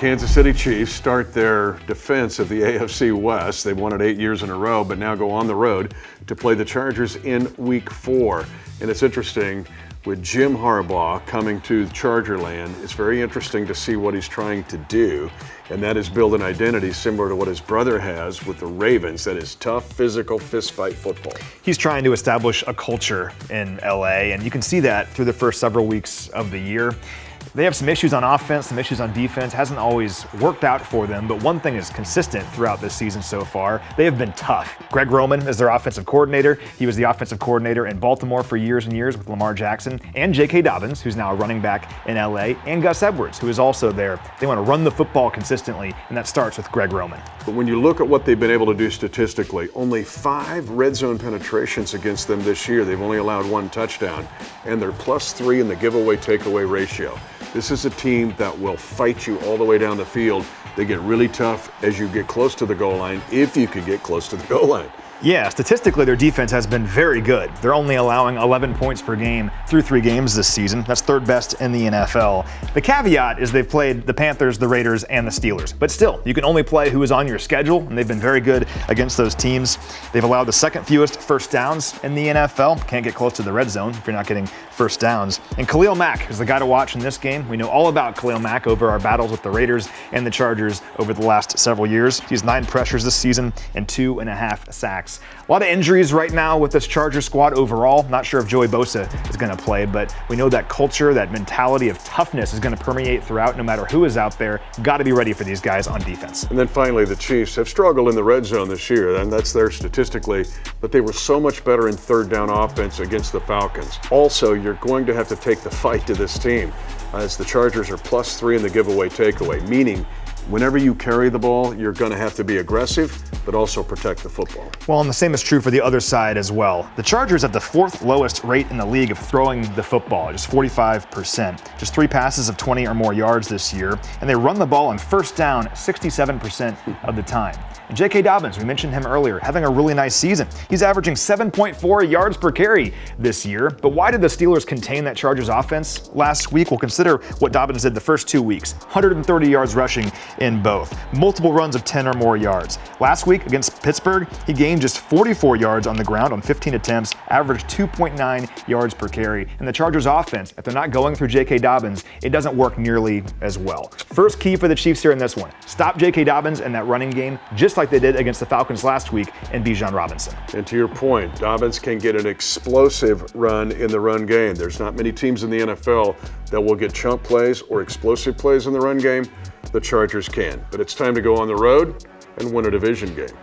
Kansas City Chiefs start their defense of the AFC West. They've won it 8 years in a row, but now go on the road to play the Chargers in Week 4. And it's interesting, with Jim Harbaugh coming to Charger land, it's very interesting to see what he's trying to do, and that is build an identity similar to what his brother has with the Ravens, that is tough, physical, fistfight football. He's trying to establish a culture in LA, and you can see that through the first several weeks of the year. They have some issues on offense, some issues on defense. Hasn't always worked out for them, but one thing is consistent throughout this season so far. They have been tough. Greg Roman is their offensive coordinator. He was the offensive coordinator in Baltimore for years and years with Lamar Jackson, and J.K. Dobbins, who's now a running back in L.A., and Gus Edwards, who is also there. They want to run the football consistently, and that starts with Greg Roman. But when you look at what they've been able to do statistically, only 5 red zone penetrations against them this year. They've only allowed 1 touchdown, and they're +3 in the giveaway takeaway ratio. This is a team that will fight you all the way down the field. They get really tough as you get close to the goal line, if you can get close to the goal line. Yeah, statistically, their defense has been very good. They're only allowing 11 points per game through 3 games this season. That's 3rd best in the NFL. The caveat is they've played the Panthers, the Raiders, and the Steelers. But still, you can only play who is on your schedule, and they've been very good against those teams. They've allowed the 2nd fewest first downs in the NFL. Can't get close to the red zone if you're not getting first downs. And Khalil Mack is the guy to watch in this game. We know all about Khalil Mack over our battles with the Raiders and the Chargers over the last several years. He's 9 pressures this season and 2.5 sacks. A lot of injuries right now with this Chargers squad overall. Not sure if Joey Bosa is going to play, but we know that culture, that mentality of toughness is going to permeate throughout no matter who is out there. Got to be ready for these guys on defense. And then finally, the Chiefs have struggled in the red zone this year, and that's there statistically, but they were so much better in 3rd down offense against the Falcons. Also, you're going to have to take the fight to this team, as the Chargers are +3 in the giveaway takeaway, meaning whenever you carry the ball, you're going to have to be aggressive, but also protect the football. Well, and the same is true for the other side as well. The Chargers have the 4th lowest rate in the league of throwing the football, just 45%. Just 3 passes of 20 or more yards this year, and they run the ball on first down 67% of the time. And J.K. Dobbins, we mentioned him earlier, having a really nice season. He's averaging 7.4 yards per carry this year. But why did the Steelers contain that Chargers offense last week? Well, consider what Dobbins did the first 2 weeks. 130 yards rushing in both. Multiple runs of 10 or more yards. Last week against Pittsburgh, he gained just 44 yards on the ground on 15 attempts, averaged 2.9 yards per carry. And the Chargers offense, if they're not going through J.K. Dobbins, it doesn't work nearly as well. First key for the Chiefs here in this one, stop J.K. Dobbins in that running game, just like they did against the Falcons last week and Bijan Robinson. And to your point, Dobbins can get an explosive run in the run game. There's not many teams in the NFL that will get chunk plays or explosive plays in the run game. The Chargers can. But it's time to go on the road and win a division game.